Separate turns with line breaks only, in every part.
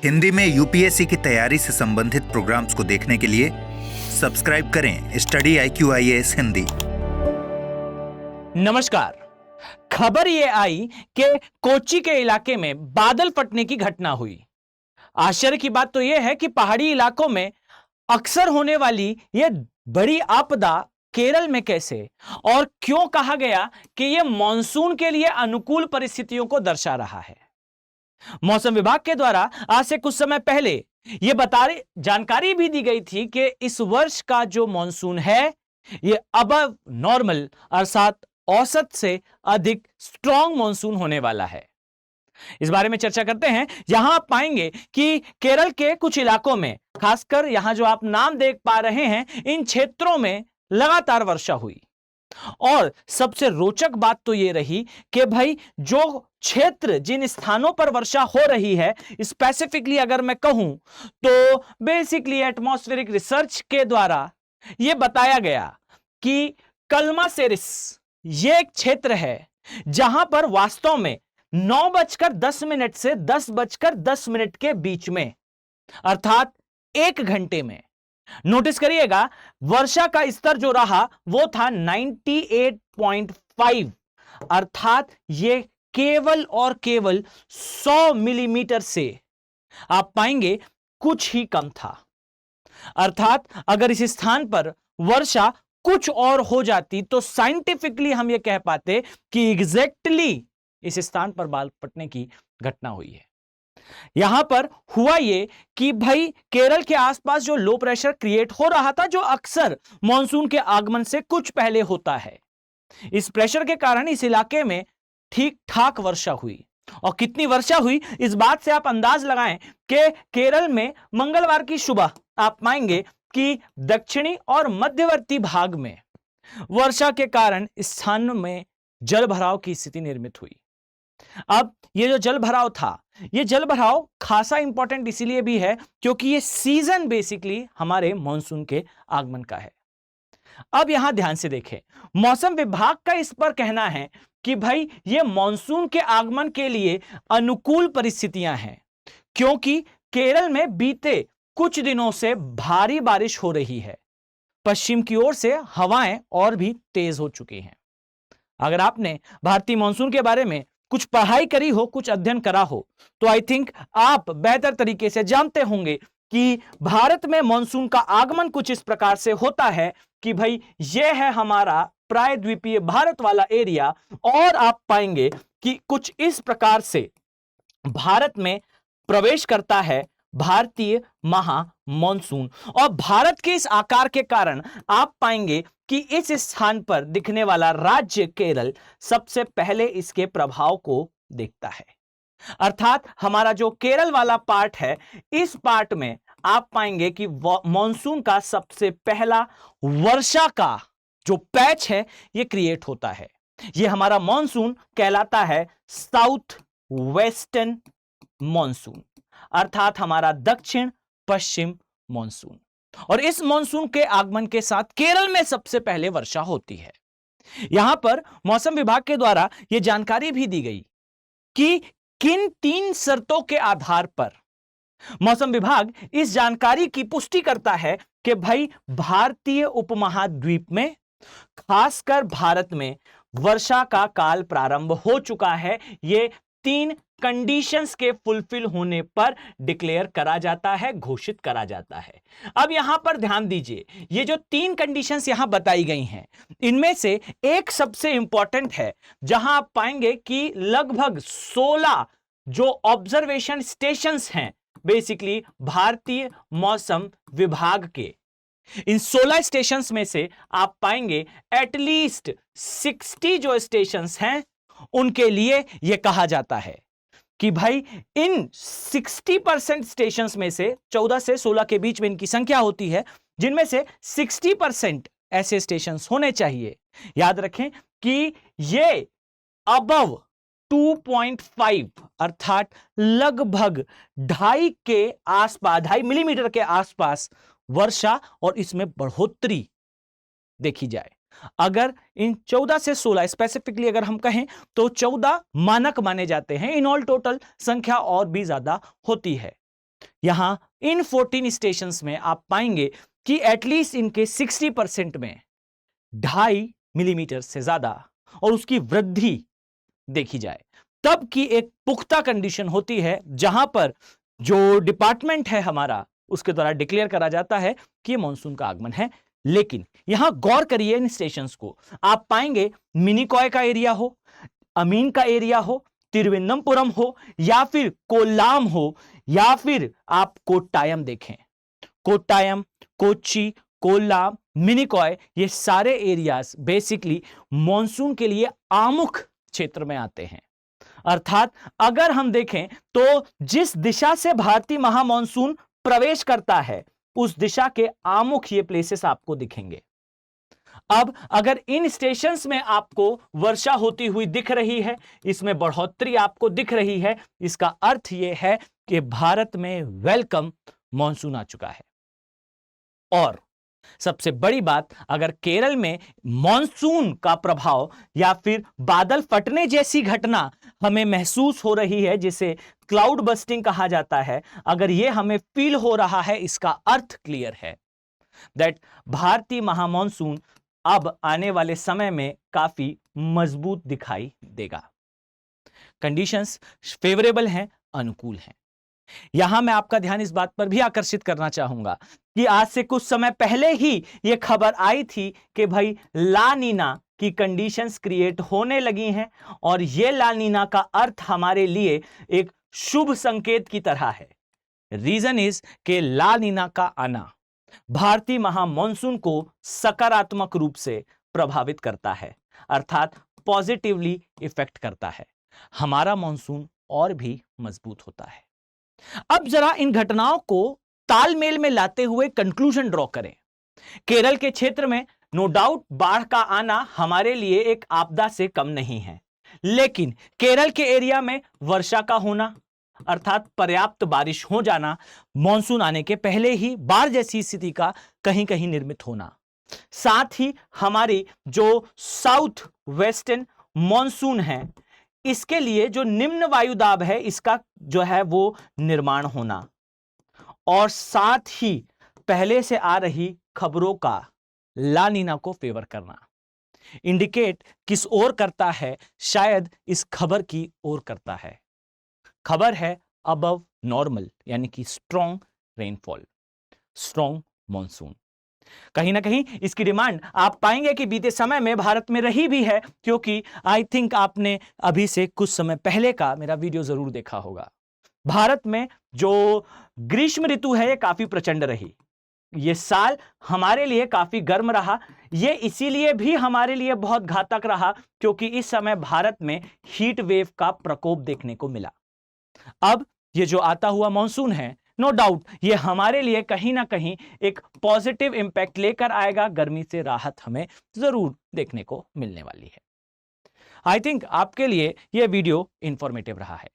हिंदी में यूपीएससी की तैयारी से संबंधित प्रोग्राम्स को देखने के लिए सब्सक्राइब करें स्टडी IQ-IAS हिंदी।
नमस्कार। खबर ये आई कि कोच्चि के इलाके में बादल फटने की घटना हुई। आश्चर्य की बात तो यह है कि पहाड़ी इलाकों में अक्सर होने वाली यह बड़ी आपदा केरल में कैसे और क्यों कहा गया कि यह मॉनसून के लिए अनुकूल परिस्थितियों को दर्शा रहा है। मौसम विभाग के द्वारा आज से कुछ समय पहले यह जानकारी भी दी गई थी कि इस वर्ष का जो मॉनसून है यह अबव नॉर्मल अर्थात औसत से अधिक स्ट्रॉन्ग मॉनसून होने वाला है। इस बारे में चर्चा करते हैं। यहां आप पाएंगे कि केरल के कुछ इलाकों में, खासकर यहां जो आप नाम देख पा रहे हैं, इन क्षेत्रों में लगातार वर्षा हुई। और सबसे रोचक बात तो यह रही कि भाई जो क्षेत्र, जिन स्थानों पर वर्षा हो रही है, स्पेसिफिकली अगर मैं कहूं तो बेसिकली एटमॉस्फेरिक रिसर्च के द्वारा यह बताया गया कि कलमासेरिस यह एक क्षेत्र है जहां पर वास्तव में 9:10 से 10:10 के बीच में, अर्थात 1 घंटे में, नोटिस करिएगा वर्षा का स्तर जो रहा वो था 98.5, अर्थात ये केवल और केवल 100 मिलीमीटर से आप पाएंगे कुछ ही कम था। अर्थात अगर इस स्थान पर वर्षा कुछ और हो जाती तो साइंटिफिकली हम ये कह पाते कि एग्जैक्टली इस स्थान पर बाल फटने की घटना हुई है। यहां पर हुआ यह कि भाई केरल के आसपास जो लो प्रेशर क्रिएट हो रहा था, जो अक्सर मॉनसून के आगमन से कुछ पहले होता है, इस प्रेशर के कारण इस इलाके में ठीक ठाक वर्षा हुई। और कितनी वर्षा हुई इस बात से आप अंदाज लगाएं कि केरल में मंगलवार की सुबह आप पाएंगे कि दक्षिणी और मध्यवर्ती भाग में वर्षा के कारण स्थान में जल भराव की स्थिति निर्मित हुई। अब ये जो जल भराव था, ये जल भराव खासा इंपॉर्टेंट इसीलिए भी है क्योंकि ये सीजन बेसिकली हमारे मॉनसून के आगमन का है। अब यहां ध्यान से देखें, मौसम विभाग का इस पर कहना है कि भाई ये मॉनसून के आगमन के लिए अनुकूल परिस्थितियां हैं क्योंकि केरल में बीते कुछ दिनों से भारी बारिश हो रही है। पश्चिम की ओर से हवाएं और भी तेज हो चुकी हैं। अगर आपने भारतीय मॉनसून के बारे में कुछ पढ़ाई करी हो, कुछ अध्ययन करा हो, तो आई थिंक आप बेहतर तरीके से जानते होंगे कि भारत में मॉनसून का आगमन कुछ इस प्रकार से होता है कि भाई यह है हमारा प्रायद्वीपीय भारत वाला एरिया, और आप पाएंगे कि कुछ इस प्रकार से भारत में प्रवेश करता है भारतीय महा मॉनसून। और भारत के इस आकार के कारण आप पाएंगे कि इस स्थान पर दिखने वाला राज्य केरल सबसे पहले इसके प्रभाव को देखता है। अर्थात हमारा जो केरल वाला पार्ट है, इस पार्ट में आप पाएंगे कि मॉनसून का सबसे पहला वर्षा का जो पैच है ये क्रिएट होता है। ये हमारा मॉनसून कहलाता है साउथ वेस्टर्न मॉनसून, अर्थात हमारा दक्षिण पश्चिम मॉनसून। और इस मॉनसून के आगमन के साथ केरल में सबसे पहले वर्षा होती है। यहां पर मौसम विभाग के द्वारा यह जानकारी भी दी गई कि किन 3 शर्तों के आधार पर मौसम विभाग इस जानकारी की पुष्टि करता है कि भाई भारतीय उपमहाद्वीप में, खासकर भारत में, वर्षा का काल प्रारंभ हो चुका है। ये 3 कंडीशंस के फुलफिल होने पर डिक्लेयर करा जाता है, घोषित करा जाता है। अब यहां पर ध्यान दीजिए, ये जो 3 कंडीशंस यहां बताई गई हैं, इनमें से एक सबसे इंपॉर्टेंट है, जहां आप पाएंगे कि लगभग 16 जो ऑब्जर्वेशन स्टेशंस हैं बेसिकली भारतीय मौसम विभाग के, इन 16 स्टेशंस में से आप पाएंगे एटलीस्ट 60 जो स्टेशंस हैं उनके लिए यह कहा जाता है कि भाई इन 60% स्टेशंस में से 14 से 16 के बीच में इनकी संख्या होती है, जिनमें से 60% ऐसे स्टेशंस होने चाहिए। याद रखें कि ये अबव 2.5 अर्थात लगभग 2.5 के आसपास, 2.5 मिलीमीटर के आसपास वर्षा और इसमें बढ़ोतरी देखी जाए। अगर इन 14 से 16 स्पेसिफिकली अगर हम कहें तो 14 मानक माने जाते हैं, इन ऑल टोटल संख्या और भी ज्यादा होती है। यहां इन 14 स्टेशंस में आप पाएंगे कि एटलीस्ट इनके 60% में 2.5 मिलीमीटर से ज्यादा और उसकी वृद्धि देखी जाए, तब की एक पुख्ता कंडीशन होती है जहां पर जो डिपार्टमेंट है हमारा उसके द्वारा डिक्लेयर करा जाता है कि मानसून का आगमन है। लेकिन यहां गौर करिए इन स्टेशंस को, आप पाएंगे मिनिकॉय का एरिया हो, अमीन का एरिया हो, तिरुवनंतपुरम हो या फिर कोल्लाम हो या फिर आप कोट्टायम देखें। कोट्टायम, कोच्चि, कोल्लाम, मिनिकॉय, ये सारे एरियाज बेसिकली मॉनसून के लिए आमुख क्षेत्र में आते हैं। अर्थात अगर हम देखें तो जिस दिशा से भारतीय महामॉनसून प्रवेश करता है उस दिशा के आमुख ये प्लेसेस आपको दिखेंगे। अब अगर इन स्टेशंस में आपको वर्षा होती हुई दिख रही है, इसमें बढ़ोतरी आपको दिख रही है, इसका अर्थ यह है कि भारत में वेलकम मॉनसून आ चुका है। और सबसे बड़ी बात, अगर केरल में मॉनसून का प्रभाव या फिर बादल फटने जैसी घटना हमें महसूस हो रही है जिसे क्लाउड बस्टिंग कहा जाता है, अगर यह हमें फील हो रहा है, इसका अर्थ क्लियर है दैट भारतीय महामॉनसून अब आने वाले समय में काफी मजबूत दिखाई देगा। कंडीशंस फेवरेबल हैं, अनुकूल हैं। यहां मैं आपका ध्यान इस बात पर भी आकर्षित करना चाहूंगा कि आज से कुछ समय पहले ही यह खबर आई थी कि भाई ला नीना की कंडीशंस क्रिएट होने लगी हैं और यह ला नीना का अर्थ हमारे लिए एक शुभ संकेत की तरह है। रीजन इज कि ला नीना का आना भारतीय महामॉनसून को सकारात्मक रूप से प्रभावित करता है, अर्थात पॉजिटिवली इफेक्ट करता है। हमारा मॉनसून और भी मजबूत होता है। अब जरा इन घटनाओं को तालमेल में लाते हुए कंक्लूजन ड्रॉ करें। केरल के क्षेत्र में नो डाउट बाढ़ का आना हमारे लिए एक आपदा से कम नहीं है, लेकिन केरल के एरिया में वर्षा का होना अर्थात पर्याप्त बारिश हो जाना, मॉनसून आने के पहले ही बाढ़ जैसी स्थिति का कहीं कहीं निर्मित होना, साथ ही हमारी जो साउथ वेस्टर्न मॉनसून है इसके लिए जो निम्न वायुदाब है इसका जो है वो निर्माण होना, और साथ ही पहले से आ रही खबरों का ला नीना को फेवर करना इंडिकेट किस ओर करता है, शायद इस खबर की ओर करता है। खबर है अबव नॉर्मल यानी कि स्ट्रॉन्ग रेनफॉल, स्ट्रॉन्ग मॉनसून। कहीं ना कहीं इसकी डिमांड आप पाएंगे कि बीते समय में भारत में रही भी है, क्योंकि आई थिंक आपने अभी से कुछ समय पहले का मेरा वीडियो जरूर देखा होगा। भारत में जो ग्रीष्म ऋतु है ये काफी प्रचंड रही। ये साल हमारे लिए काफी गर्म रहा। ये इसीलिए भी हमारे लिए बहुत घातक रहा क्योंकि इस समय भारत में हीट वेव का प्रकोप देखने को मिला। अब ये जो आता हुआ मॉनसून है, नो डाउट ये हमारे लिए कहीं ना कहीं एक पॉजिटिव इंपैक्ट लेकर आएगा। गर्मी से राहत हमें जरूर देखने को मिलने वाली है। आई थिंक आपके लिए यह वीडियो इंफॉर्मेटिव रहा है।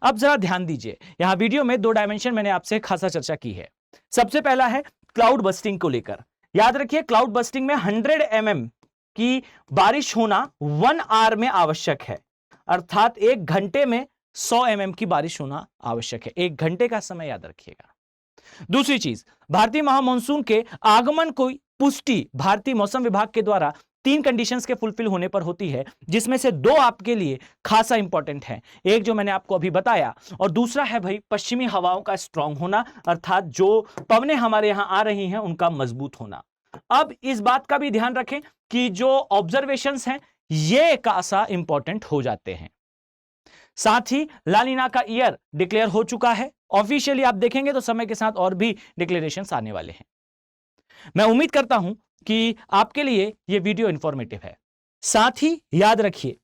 अब जरा ध्यान दीजिए, यहां वीडियो में 2 डायमेंशन मैंने आपसे खासा चर्चा की है। सबसे पहला है क्लाउड बस्टिंग को लेकर। याद रखिए क्लाउड बस्टिंग में 100 mm की बारिश होना 1 आवर में आवश्यक है, अर्थात 1 घंटे में 100 mm की बारिश होना आवश्यक है। 1 घंटे का समय याद रखिएगा। दूसरी चीज, भारतीय महामॉनसून के आगमन को पुष्टि भारतीय मौसम विभाग के द्वारा 3 कंडीशंस के फुलफिल होने पर होती है, जिसमें से 2 आपके लिए खासा इंपॉर्टेंट है। एक जो मैंने आपको अभी बताया और दूसरा है भाई पश्चिमी हवाओं का स्ट्रांग होना, अर्थात जो पवनें हमारे यहां आ रही हैं उनका मजबूत होना। अब इस बात का भी ध्यान रखें कि जो ऑब्जर्वेशंस हैं ये खासा इंपॉर्टेंट हो जाते हैं। साथ ही ला नीना का ईयर डिक्लेयर हो चुका है ऑफिशियली। आप देखेंगे तो समय के साथ और भी डिक्लेरेशंस आने वाले हैं। मैं उम्मीद करता हूं कि आपके लिए यह वीडियो इंफॉर्मेटिव है। साथ ही याद रखिए,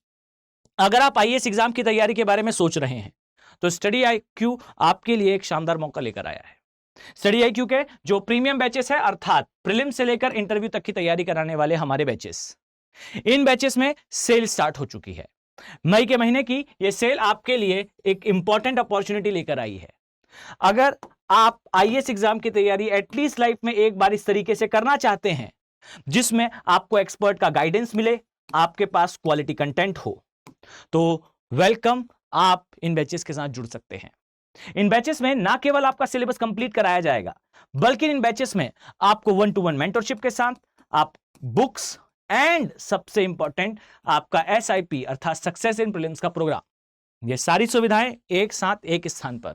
अगर आप आईएएस एग्जाम की तैयारी के बारे में सोच रहे हैं तो स्टडी IQ आपके लिए एक शानदार मौका लेकर आया है। स्टडी IQ के जो प्रीमियम बैचेस है, अर्थात प्रीलिम से लेकर इंटरव्यू तक की तैयारी कराने वाले हमारे बैचेस, इन बैचेस में सेल स्टार्ट हो चुकी है। मई के महीने की यह सेल आपके लिए एक इंपॉर्टेंट अपॉर्चुनिटी लेकर आई है। अगर आप आईएएस एग्जाम की तैयारी एटलीस्ट लाइफ में एक बार इस तरीके से करना चाहते हैं जिसमें आपको एक्सपर्ट का गाइडेंस मिले, आपके पास क्वालिटी कंटेंट हो, तो वेलकम, आप इन बैचेस के साथ जुड़ सकते हैं। इन बैचेस में ना केवल आपका सिलेबस कंप्लीट कराया जाएगा, बल्कि इन बैचेस में आपको 1-to-1 मेंटरशिप के साथ आप बुक्स एंड सबसे इंपॉर्टेंट आपका SIP अर्थात सक्सेस इन प्रीलिम्स का प्रोग्राम, ये सारी सुविधाएं एक साथ एक स्थान पर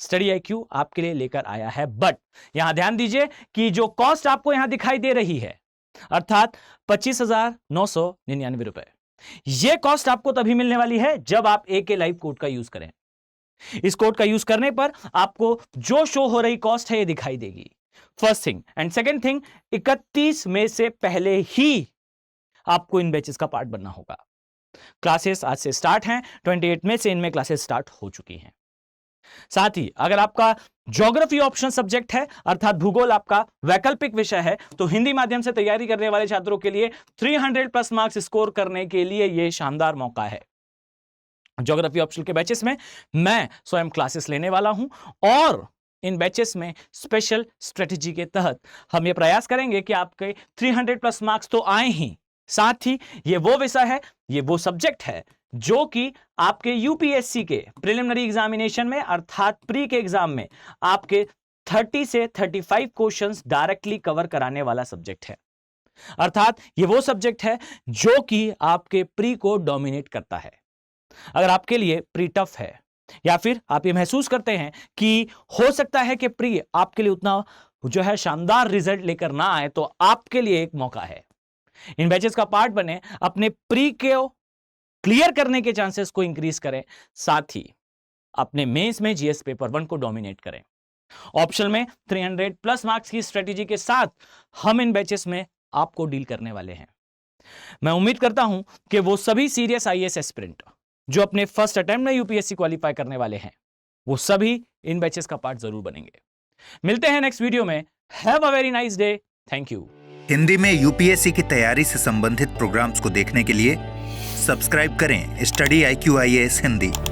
स्टडी IQ आपके लिए लेकर आया है। बट यहां ध्यान दीजिए कि जो कॉस्ट आपको यहां दिखाई दे रही है अर्थात 25,999 रुपए, यह कॉस्ट आपको तभी मिलने वाली है जब आप AK लाइव कोड का यूज करें। इस कोड का यूज करने पर आपको जो शो हो रही कॉस्ट है ये दिखाई देगी, first thing. And second thing, 31 मई से पहले ही आपको इन बैचेस का पार्ट बनना होगा। क्लासेस आज से स्टार्ट हैं, 28 मई से इनमें क्लासेस स्टार्ट हो चुकी हैं। साथ ही अगर आपका ज्योग्राफी ऑप्शन सब्जेक्ट है अर्थात भूगोल आपका वैकल्पिक विषय है, तो हिंदी माध्यम से तैयारी करने वाले छात्रों के लिए 300+ मार्क्स स्कोर करने के लिए यह शानदार मौका है। ज्योग्राफी ऑप्शनल के बैचेस में मैं स्वयं क्लासेस लेने वाला हूं और इन बैचेस में स्पेशल स्ट्रेटेजी के तहत हम ये प्रयास करेंगे कि आपके 300+ मार्क्स तो आए ही, साथ ही ये वो विषय है, ये वो सब्जेक्ट है जो कि आपके UPSC के प्रिलिमिनरी एग्जामिनेशन में अर्थात प्री के एग्जाम में आपके 30 से 35 क्वेश्चंस डायरेक्टली कवर कराने वाला सब्जेक्ट है। अर्थात ये वो सब्जेक्ट है जो कि आपके प्री को डोमिनेट करता है। अगर आपके लिए प्री टफ है या फिर आप ये महसूस करते हैं कि हो सकता है कि प्री आपके लिए उतना जो है शानदार रिजल्ट लेकर ना आए, तो आपके लिए एक मौका है, इन बैचेस का पार्ट बने, अपने प्री को क्लियर करने के चांसेस को इंक्रीज करें, साथ ही अपने मेंस में GS पेपर 1 को डोमिनेट करें। ऑप्शनल में 300+ मार्क्स की स्ट्रेटेजी के साथ हम इन बैचेस में आपको डील करने वाले हैं। मैं उम्मीद करता हूं कि वो सभी सीरियस IAS एस्पिरेंट जो अपने फर्स्ट अटेम्प्ट में UPSC क्वालिफाई करने वाले हैं, वो सभी इन बैचेस का पार्ट जरूर बनेंगे। मिलते हैं नेक्स्ट वीडियो में। Have a very nice day. Thank you.
Hindi में UPSC की तैयारी से संबंधित प्रोग्राम्स को देखने के लिए सब्सक्राइब करें स्टडी IQ IAS हिंदी।